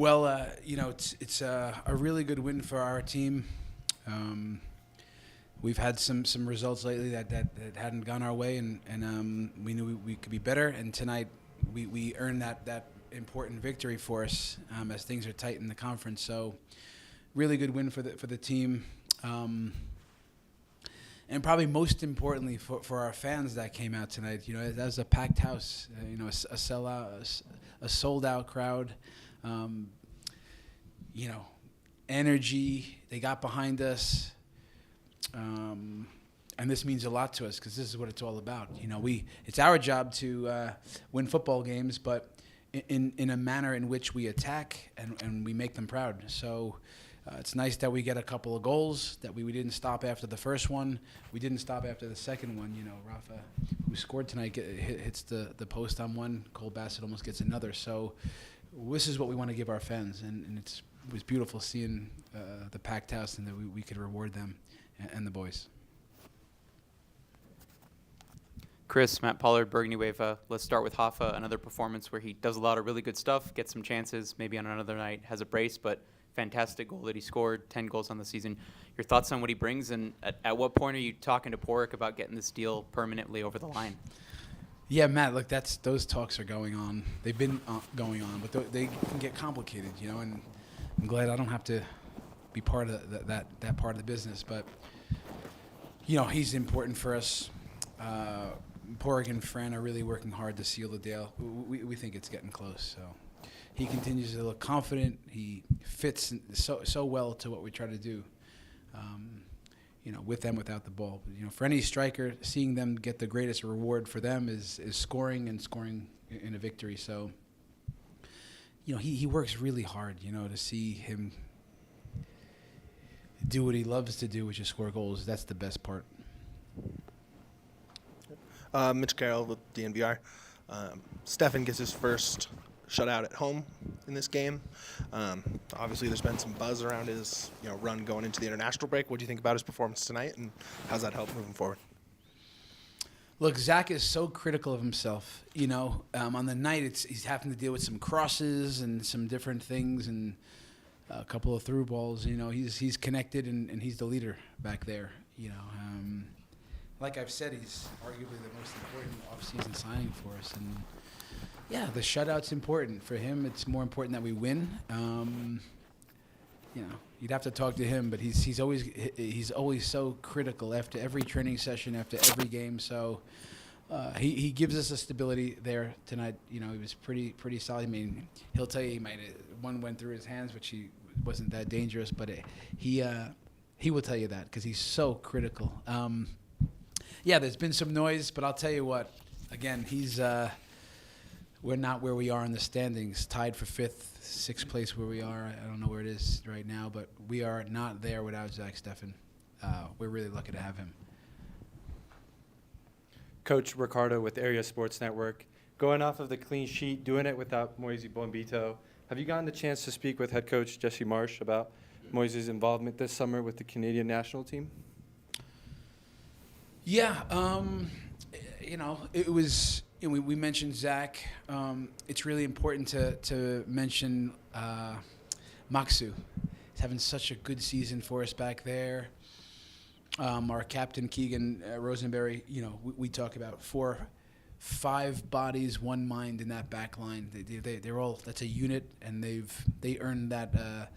Well, it's a really good win for our team. We've had some results lately that hadn't gone our way, and we knew we could be better. And tonight, we earned that important victory for us as things are tight in the conference. So, really good win for the team. And probably most importantly for our fans that came out tonight, that was a packed house, a sellout, a sold out crowd, energy. They got behind us, and this means a lot to us because this is what it's all about. It's our job to win football games, but in a manner in which we attack and we make them proud. So. It's nice that we get a couple of goals, that we didn't stop after the first one. We didn't stop after the second one. Rafa, who scored tonight, hits the post on one. Cole Bassett almost gets another. So this is what we want to give our fans. And it was beautiful seeing the packed house and that we could reward them and the boys. Chris, Matt Pollard, Burgundy Wave. Let's start with Hoffa. Another performance where he does a lot of really good stuff, gets some chances, maybe on another night has a brace, but fantastic goal that he scored, 10 goals on the season. Your thoughts on what he brings, and at what point are you talking to Porik about getting this deal permanently over the line? Yeah, Matt, look, those talks are going on. They've been going on, but they can get complicated, and I'm glad I don't have to be part of that part of the business. But, he's important for us. Porik and Fran are really working hard to seal the deal. We think it's getting close, so. He continues to look confident. He fits so well to what we try to do, with them, without the ball. But, for any striker, seeing them get the greatest reward for them is scoring and scoring in a victory. So, he works really hard, to see him do what he loves to do, which is score goals. That's the best part. Mitch Carroll with DNVR. Stefan gets his first shutout at home in this game. Obviously, there's been some buzz around his run going into the international break. What do you think about his performance tonight, and how's that help moving forward? Look, Zach is so critical of himself. On the night, he's having to deal with some crosses and some different things and a couple of through balls. He's connected and he's the leader back there. Like I've said, he's arguably the most important off-season signing for us. And yeah, the shutout's important for him. It's more important that we win. You'd have to talk to him, but he's always so critical after every training session, after every game. So he gives us a stability there tonight. He was pretty solid. I mean, he'll tell you one went through his hands, which he wasn't that dangerous, but he will tell you that because he's so critical. Yeah, there's been some noise, but I'll tell you what. Again, we're not where we are in the standings, tied for fifth, sixth place where we are. I don't know where it is right now, but we are not there without Zach Steffen. We're really lucky to have him. Coach Ricardo with Area Sports Network. Going off of the clean sheet, doing it without Moise Bombito, have you gotten the chance to speak with head coach Jesse Marsh about Moise's involvement this summer with the Canadian national team? Yeah, it was. We mentioned Zach. It's really important to mention Maksu. He's having such a good season for us back there. Our captain Keegan Rosenberry. We talk about 5 bodies, 1 mind in that back line. They're all, that's a unit, and they earned that the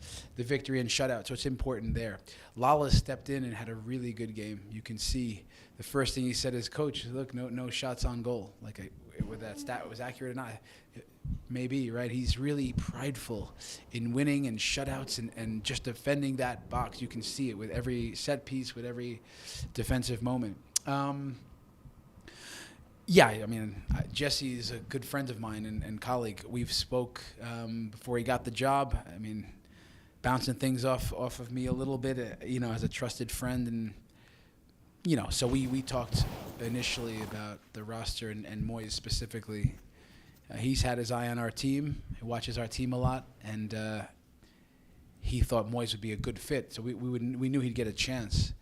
victory and shutout. So it's important there. Lala stepped in and had a really good game. You can see the first thing he said is, "Coach, look, no shots on goal." Whether that stat was accurate or not, maybe, right? He's really prideful in winning and shutouts and just defending that box. You can see it with every set piece, with every defensive moment. Yeah, I mean, Jesse is a good friend of mine and colleague. We've spoke before he got the job. I mean, bouncing things off of me a little bit, as a trusted friend. And, so we talked initially about the roster and Moise specifically. He's had his eye on our team. He watches our team a lot, and he thought Moise would be a good fit. So we knew he'd get a chance.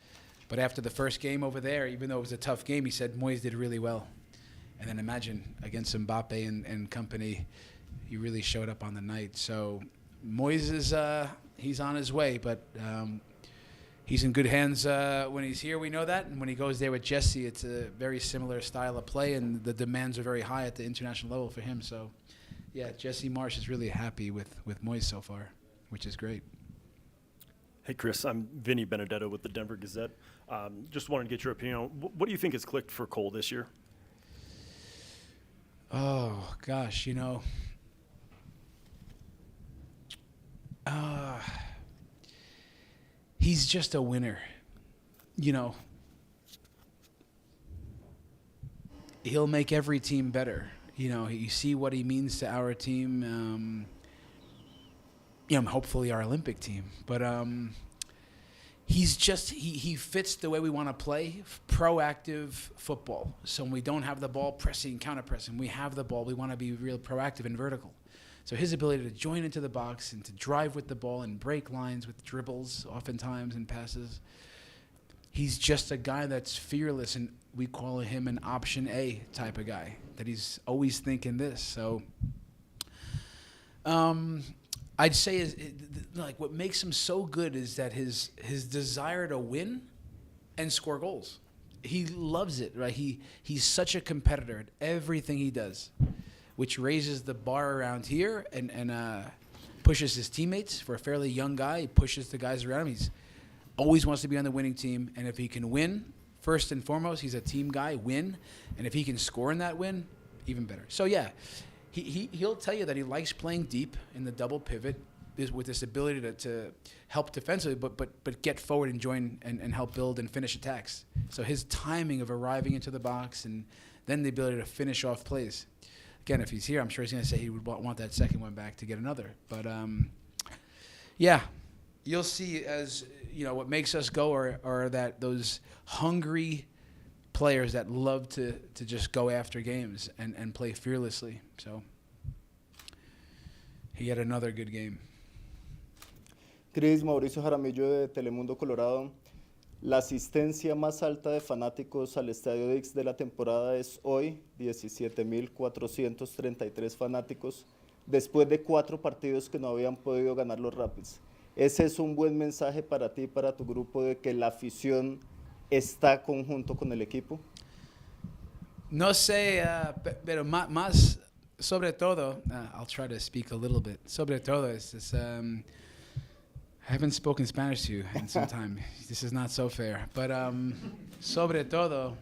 But after the first game over there, even though it was a tough game, he said Moise did really well. And then imagine against Mbappe and company, he really showed up on the night. So Moises, he's on his way, but he's in good hands when he's here. We know that, and when he goes there with Jesse, it's a very similar style of play, and the demands are very high at the international level for him. So, yeah, Jesse Marsh is really happy with Moise so far, which is great. Hey, Chris, I'm Vinny Benedetto with the Denver Gazette. Just wanted to get your opinion on what do you think has clicked for Cole this year? Oh, gosh, he's just a winner. He'll make every team better. You see what he means to our team. Hopefully our Olympic team. But he's just he fits the way we want to play, proactive football. So when we don't have the ball, pressing, counter-pressing. We have the ball, we want to be real proactive and vertical. So his ability to join into the box and to drive with the ball and break lines with dribbles oftentimes and passes. He's just a guy that's fearless, and we call him an option A type of guy, that he's always thinking this. So I'd say what makes him so good is that his desire to win and score goals. He loves it, right? He's such a competitor at everything he does, which raises the bar around here and pushes his teammates. For a fairly young guy, he pushes the guys around him. He's always wants to be on the winning team, and if he can win, first and foremost, he's a team guy, win, and if he can score in that win, even better. So yeah, he'll tell you that he likes playing deep in the double pivot with this ability to help defensively, but get forward and join and help build and finish attacks. So his timing of arriving into the box and then the ability to finish off plays. Again, if he's here, I'm sure he's going to say he would want that second one back to get another. But, yeah, you'll see what makes us go are that those hungry players that love to just go after games and play fearlessly. So he had another good game. Chris, Mauricio Jaramillo de Telemundo Colorado. La asistencia más alta de fanáticos al Estadio Dix de la temporada es hoy, 17,433 fanáticos, después de 4 partidos que no habían podido ganar los Rapids. ¿Ese es un buen mensaje para ti y para tu grupo de que la afición está conjunto con el equipo? No sé, pero más sobre todo, I'll try to speak a little bit. Sobre todo, I haven't spoken Spanish to you in some time. This is not so fair. But sobre todo,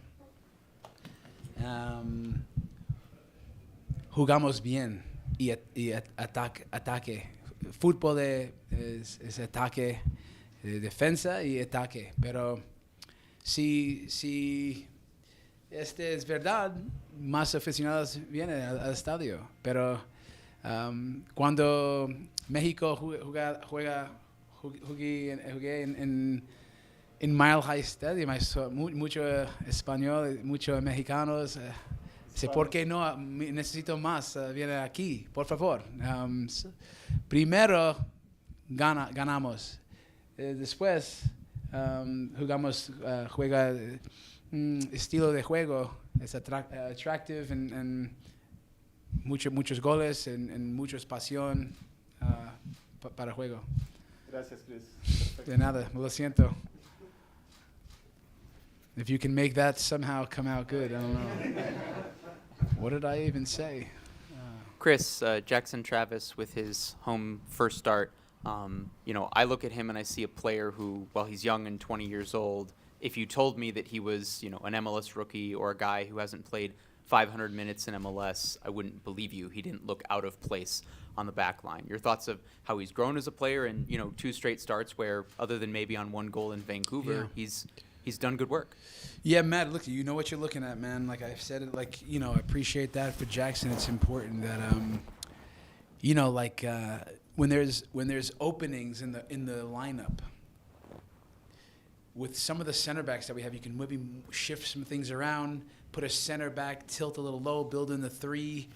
jugamos bien y ataque. Fútbol es ataque, defensa y ataque. Pero si es verdad, más aficionados vienen al estadio. Pero cuando México jugué en Mile High Stadium, mucho español, muchos mexicanos. ¿Por qué no? Necesito más. Viene aquí, por favor. Primero ganamos. Después jugamos, juega estilo de juego. Es attractive and muchos goles and mucha pasión para juego. Gracias, Chris. De nada, lo siento. If you can make that somehow come out good, I don't know. What did I even say? Chris, Jackson Travis with his home first start, I look at him and I see a player who, while he's young and 20 years old, if you told me that he was, an MLS rookie or a guy who hasn't played 500 minutes in MLS, I wouldn't believe you. He didn't look out of place on the back line. Your thoughts of how he's grown as a player and, 2 straight starts where, other than maybe on 1 goal in Vancouver, he's done good work. Yeah, Matt, look, you know what you're looking at, man. Like I've said it, I appreciate that for Jackson. It's important that, when there's openings in the lineup, with some of the center backs that we have, you can maybe shift some things around, put a center back, tilt a little low, build in the 3.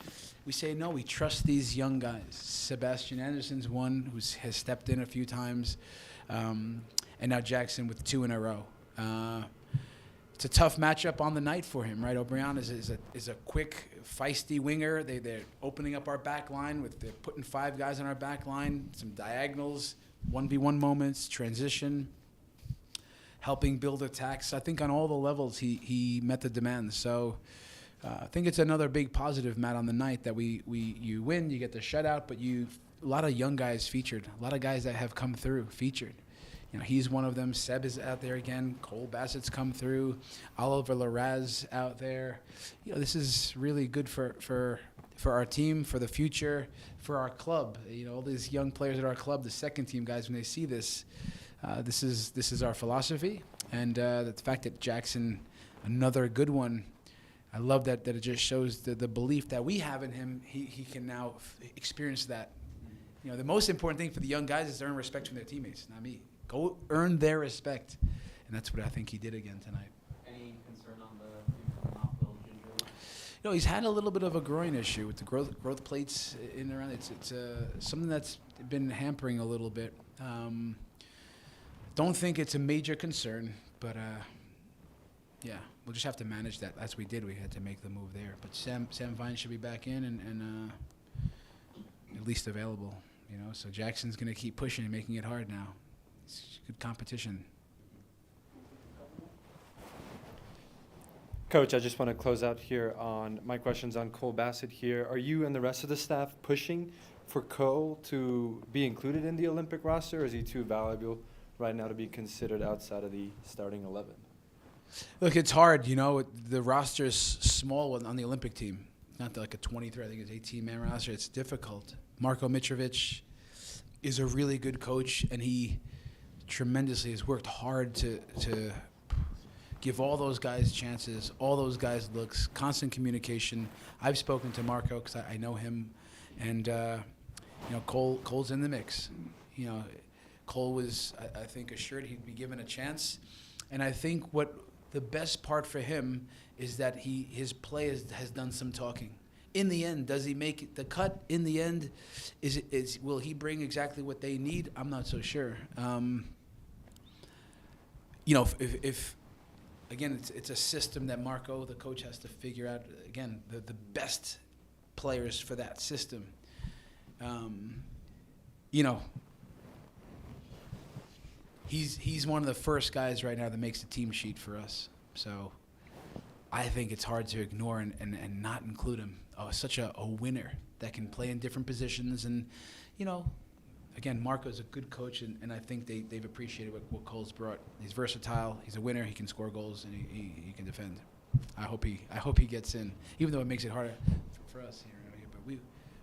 We say, no, we trust these young guys. Sebastian Anderson's one who has stepped in a few times, and now Jackson with 2 in a row. it's a tough matchup on the night for him, right? O'Brien is a quick, feisty winger. They're opening up our back line they're putting 5 guys on our back line, some diagonals, 1v1 moments, transition, helping build attacks. I think on all the levels he met the demands. So I think it's another big positive, Matt, on the night that you win, you get the shutout, but a lot of young guys featured, a lot of guys that have come through featured. You know, he's one of them. Seb is out there again. Cole Bassett's come through. Oliver Larraz out there. You know, this is really good for our team, for the future, for our club. You know, all these young players at our club, the second team guys, when they see this, this is our philosophy. And the fact that Jackson, another good one, I love that it just shows the belief that we have in him. He can now experience that. You know, the most important thing for the young guys is to earn respect from their teammates, not me. Go earn their respect. And that's what I think he did again tonight. Any concern on the off-field injury? You know, he's had a little bit of a groin issue with the growth plates in and around. It's something that's been hampering a little bit. Don't think it's a major concern, but yeah, we'll just have to manage that. As we did, we had to make the move there. But Sam Vine should be back in and at least available. You know, so Jackson's going to keep pushing and making it hard now. It's good competition. Coach, I just want to close out here on my questions on Cole Bassett here. Are you and the rest of the staff pushing for Cole to be included in the Olympic roster, or is he too valuable right now to be considered outside of the starting 11? Look, it's hard. You know, the roster is small on the Olympic team. Not like a 23, I think it's 18-man roster. It's difficult. Marko Mitrovic is a really good coach, and he tremendously has worked hard to give all those guys chances, all those guys looks, constant communication. I've spoken to Marko because I know him, and you know, Cole's in the mix. You know, Cole was, I think, assured he'd be given a chance, and I think what the best part for him is that his play has done some talking. In the end, does he make the cut? In the end, will he bring exactly what they need? I'm not so sure. You know, if again, it's a system that Marko, the coach, has to figure out. Again, the best players for that system. You know, he's one of the first guys right now that makes the team sheet for us. So I think it's hard to ignore and not include him. Oh, such a winner that can play in different positions. And, you know, again, Marco's a good coach, and I think they've appreciated what Cole's brought. He's versatile. He's a winner. He can score goals, and he can defend. I hope he gets in, even though it makes it harder for us here. But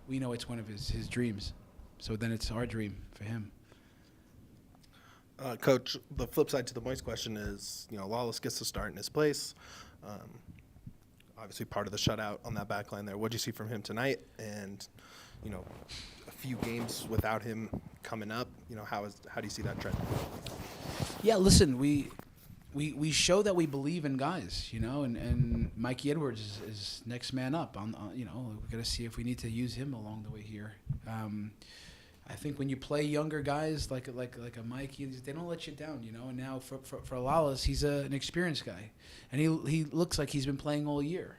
we know it's one of his dreams. So then it's our dream for him. Coach, the flip side to the Moise question is, you know, Lawless gets to start in his place. Obviously part of the shutout on that back line there. What did you see from him tonight? And, you know, a few games without him coming up, you know, how do you see that trend? Yeah, listen, we show that we believe in guys, you know, and Mikey Edwards is next man up. You know, we're going to see if we need to use him along the way here. I think when you play younger guys like a Mike, they don't let you down, you know. And now for Lawless, he's an experienced guy, and he looks like he's been playing all year,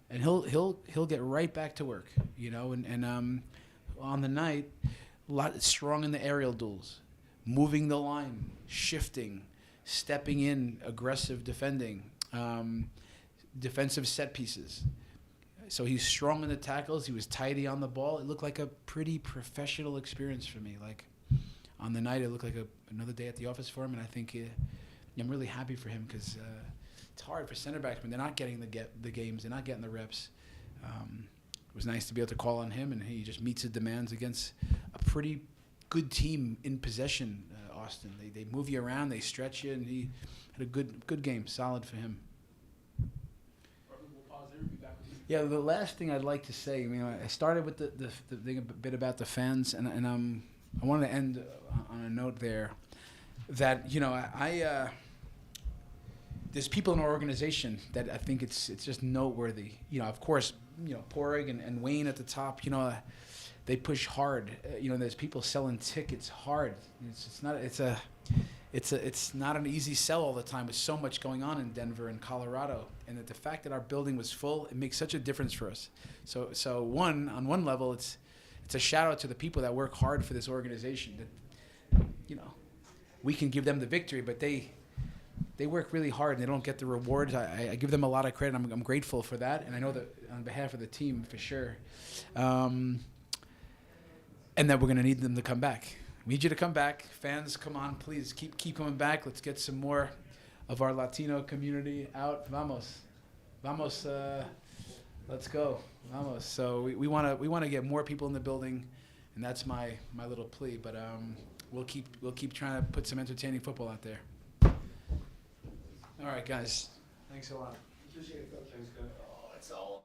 and he'll get right back to work, you know. And on the night, strong in the aerial duels, moving the line, shifting, stepping in, aggressive defending, defensive set pieces. So he's strong in the tackles. He was tidy on the ball. It looked like a pretty professional experience for me. Like on the night, it looked like another day at the office for him, and I think I'm really happy for him because it's hard for center backs when they're not getting the games, they're not getting the reps. It was nice to be able to call on him, and he just meets the demands against a pretty good team in possession. Austin, they move you around, they stretch you, and he had a good game, solid for him. Yeah, the last thing I'd like to say, I mean, I started with the thing a bit about the fans, and I wanted to end on a note there that, you know, there's people in our organization that I think it's just noteworthy. You know, of course, you know, Porig and Wayne at the top, you know, they push hard. You know, there's people selling tickets hard. It's it's not an easy sell all the time with so much going on in Denver and Colorado, and that the fact that our building was full, it makes such a difference for us. So on one level, it's a shout out to the people that work hard for this organization. That, you know, we can give them the victory, but they work really hard and they don't get the rewards. I give them a lot of credit. I'm grateful for that, and I know that on behalf of the team for sure. And that we're going to need them to come back. We need you to come back. Fans, come on, please keep coming back. Let's get some more of our Latino community out. Vamos, let's go. Vamos. So we want to get more people in the building, and that's my little plea. But we'll keep trying to put some entertaining football out there. All right, guys. Thanks a lot. Appreciate it, Coach. Thanks, Coach. Oh, it's all.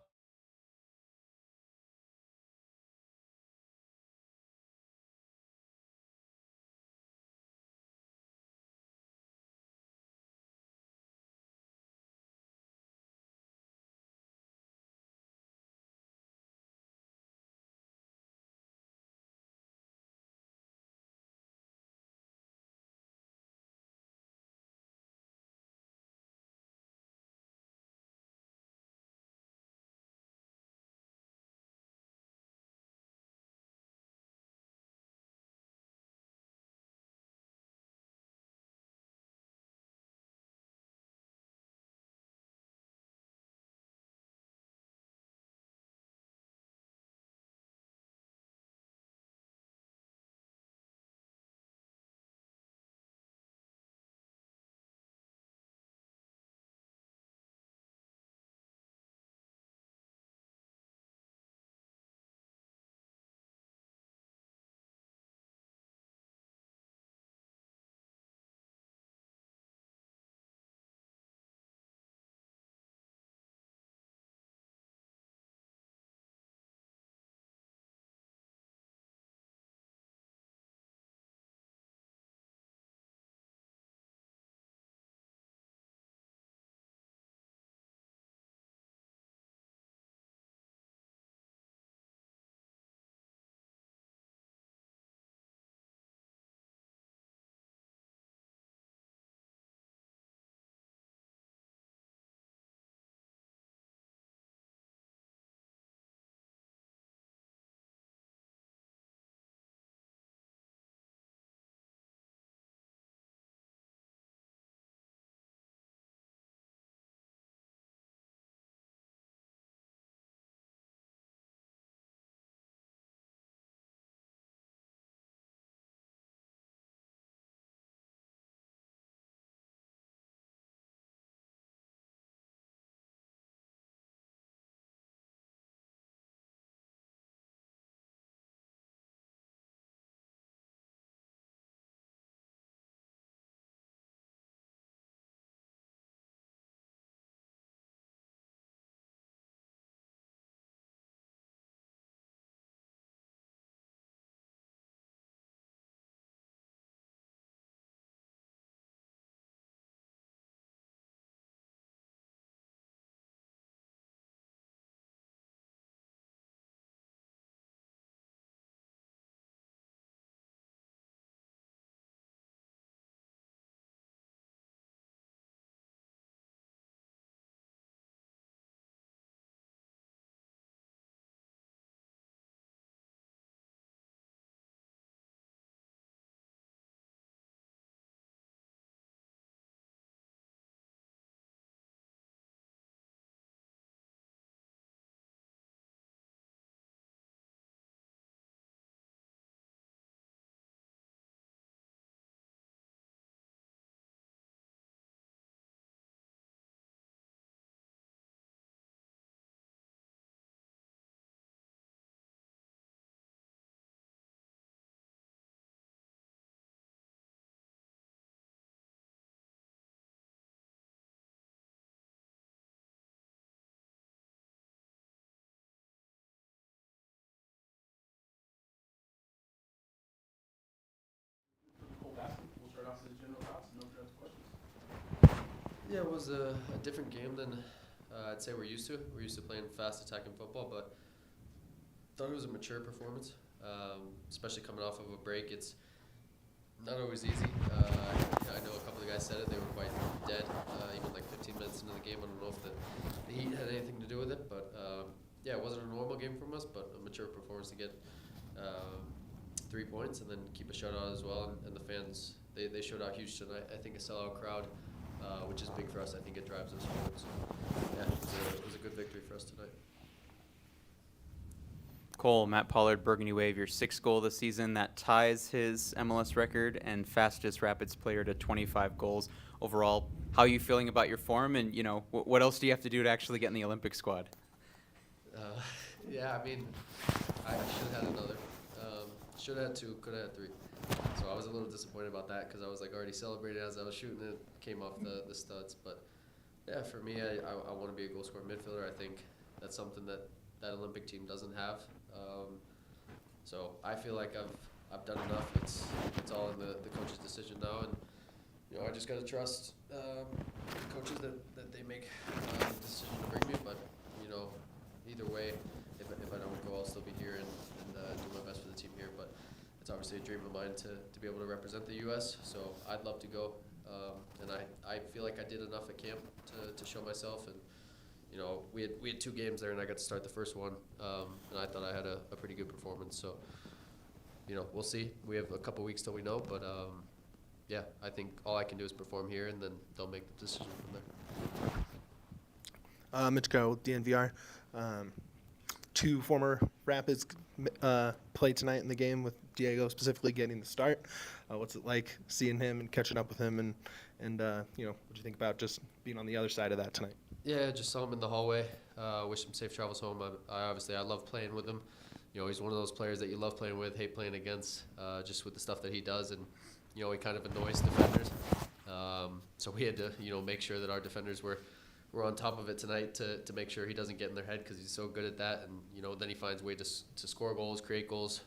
Yeah, it was a different game than I'd say we're used to. We're used to playing fast attacking football, but thought it was a mature performance, especially coming off of a break. It's not always easy. I know said it, they were quite dead, even like 15 minutes into the game. I don't know if the heat had anything to do with it, but yeah, it wasn't a normal game from us, but a mature performance to get 3 points and then keep a shutout as well. And the fans, they showed out huge tonight. I think a sellout crowd, which is big for us. I think it drives us forward. So yeah, it was a good victory for us tonight. Cole, Matt Pollard, Burgundy Wave, your 6th goal this season. That ties his MLS record and fastest Rapids player to 25 goals overall. How are you feeling about your form, and what else do you have to do to actually get in the Olympic squad? Yeah, I mean, I should have had another. Should have had 2, could have had 3. So I was a little disappointed about that because I was like already celebrating as I was shooting it. Came off the studs, but yeah, for me, I want to be a goal scorer midfielder. I think that's something that Olympic team doesn't have. So I feel like I've done enough. It's all in the coach's decision now, and I just gotta trust the coaches that they make the decision to bring me. But either way, if I don't go, I'll still be here and do my best for the team here. But it's obviously a dream of mine to be able to represent the U.S. So I'd love to go, and I feel like I did enough at camp to show myself. And we had 2 games there, and I got to start the first one, and I thought I had a pretty good performance. So we'll see. We have a couple weeks till we know, but yeah, I think all I can do is perform here, and then they'll make the decision from there. Mitch Carroll with DNVR. 2 former Rapids played tonight in the game with Diego specifically getting the start. What's it like seeing him and catching up with him, and what do you think about just being on the other side of that tonight? Yeah, just saw him in the hallway. Wish him safe travels home. I love playing with him. He's one of those players that you love playing with, hate playing against, just with the stuff that he does, and he kind of annoys defenders. So we had to make sure that our defenders were on top of it tonight to make sure he doesn't get in their head, because he's so good at that. And then he finds a way to score goals, create goals.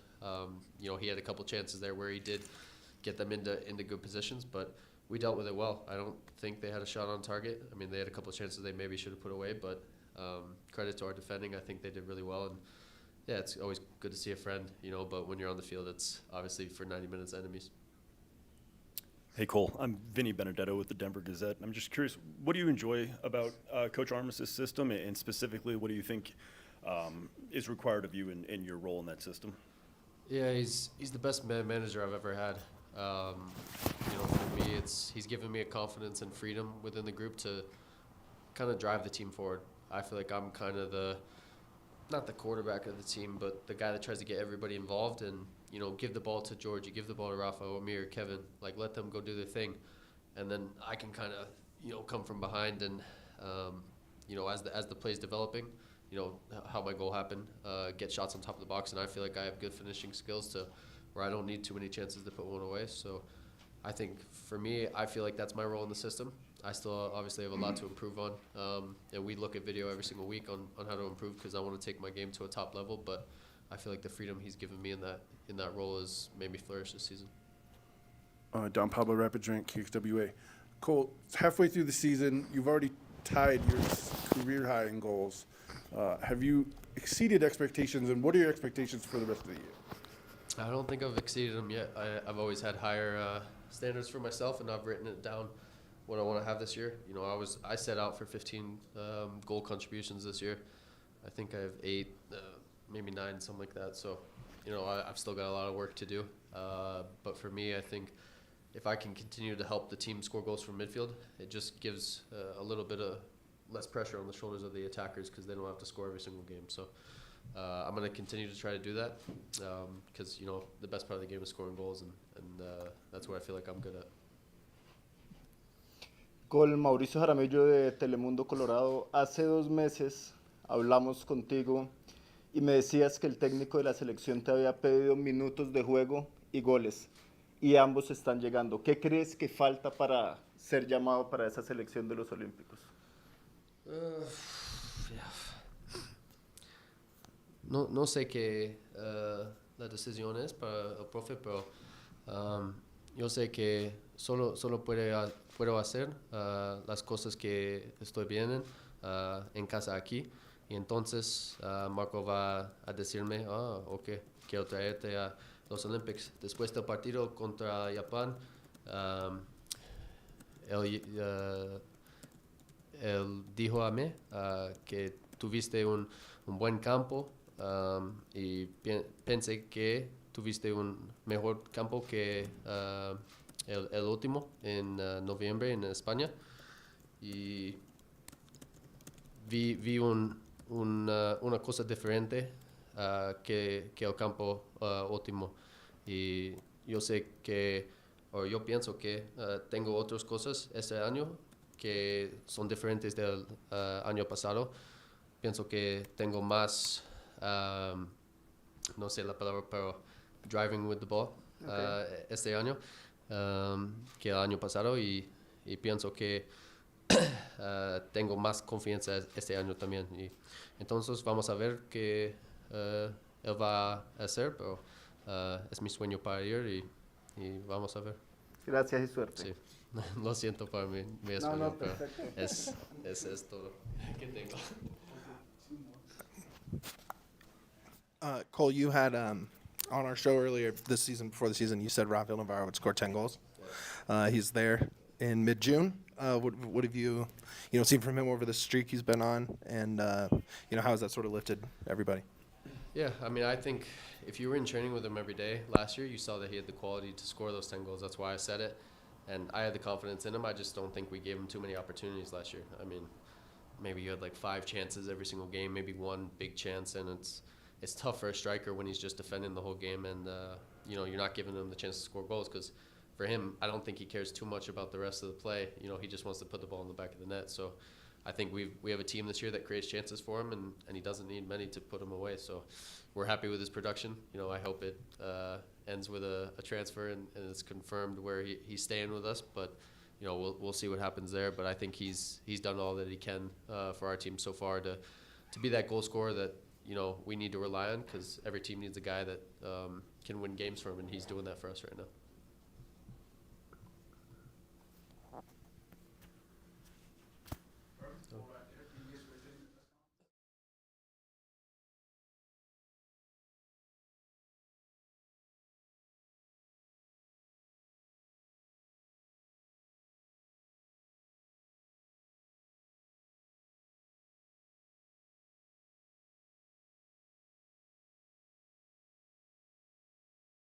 He had a couple chances there where he did get them into good positions, but we dealt with it well. I don't think they had a shot on target. I mean, they had a couple of chances they maybe should have put away, but credit to our defending. I think they did really well. And yeah, it's always good to see a friend, but when you're on the field, it's obviously for 90 minutes enemies. Hey, Cole. I'm Vinny Benedetto with the Denver Gazette. I'm just curious, what do you enjoy about Coach Armas' system, and specifically, what do you think is required of you in your role in that system? Yeah, he's the best manager I've ever had. For me, he's given me a confidence and freedom within the group to kind of drive the team forward. I feel like I'm kind of not the quarterback of the team, but the guy that tries to get everybody involved and, give the ball to George, you give the ball to Rafa, Amir, Kevin, let them go do their thing. And then I can kind of, come from behind and, as the play's developing, how my goal happened, get shots on top of the box. And I feel like I have good finishing skills to where I don't need too many chances to put one away. So I think for me, I feel like that's my role in the system. I still obviously have a lot to improve on. And we look at video every single week on how to improve, because I want to take my game to a top level. But I feel like the freedom he's given me in that role has made me flourish this season. Don Pablo, Rapid Rank, KXWA. Cole, halfway through the season, you've already tied your career high in goals. Have you exceeded expectations, and what are your expectations for the rest of the year? I don't think I've exceeded them yet. I've always had higher standards for myself, and I've written it down what I want to have this year. I set out for 15 goal contributions this year. I think I have 8, maybe 9, something like that. So, I've still got a lot of work to do. But for me, I think if I can continue to help the team score goals from midfield, it just gives a little bit of less pressure on the shoulders of the attackers, because they don't have to score every single game. So I'm going to continue to try to do that, because, the best part of the game is scoring goals, and that's what I feel like I'm good at. Con Mauricio Jaramillo de Telemundo Colorado, hace 2 meses hablamos contigo y me decías que el técnico de la selección te había pedido minutos de juego y goles, y ambos están llegando. ¿Qué crees que falta para ser llamado para esa selección de los Olímpicos? No sé qué la decisión es para el profe, pero yo sé que solo puedo hacer las cosas que estoy bien en casa aquí. Y entonces Marco va a decirme, ok, quiero traerte a los Olympics. Después del partido contra Japón, él dijo a mí que tuviste un buen campo y pensé que tuviste un mejor campo que el último en noviembre en España y vi una cosa diferente que el campo último y yo sé que o yo pienso que tengo otras cosas este año que son diferentes del año pasado. Pienso que tengo más, no sé la palabra, pero driving with the ball este año que el año pasado y pienso que tengo más confianza este año también. Y entonces vamos a ver qué él va a hacer, pero es mi sueño para ir y vamos a ver. Gracias y suerte. Sí. Lo siento por mi español, pero es todo que tengo. Cole, you had on our show earlier this season, before the season, you said Rafael Navarro would score 10 goals. He's there in mid-June. What have you seen from him over the streak he's been on, and how has that sort of lifted everybody? Yeah, I mean, I think if you were in training with him every day last year, you saw that he had the quality to score those 10 goals. That's why I said it, and I had the confidence in him. I just don't think we gave him too many opportunities last year. I mean, maybe you had like 5 chances every single game, maybe 1 big chance, and it's tough for a striker when he's just defending the whole game and you're not giving him the chance to score goals because for him, I don't think he cares too much about the rest of the play. He just wants to put the ball in the back of the net. So I think we have a team this year that creates chances for him, and he doesn't need many to put them away. So we're happy with his production. I hope it ends with a transfer and it's confirmed where he's staying with us. But we'll see what happens there. But I think he's done all that he can for our team so far to be that goal scorer that we need to rely on because every team needs a guy that can win games for him, and he's doing that for us right now.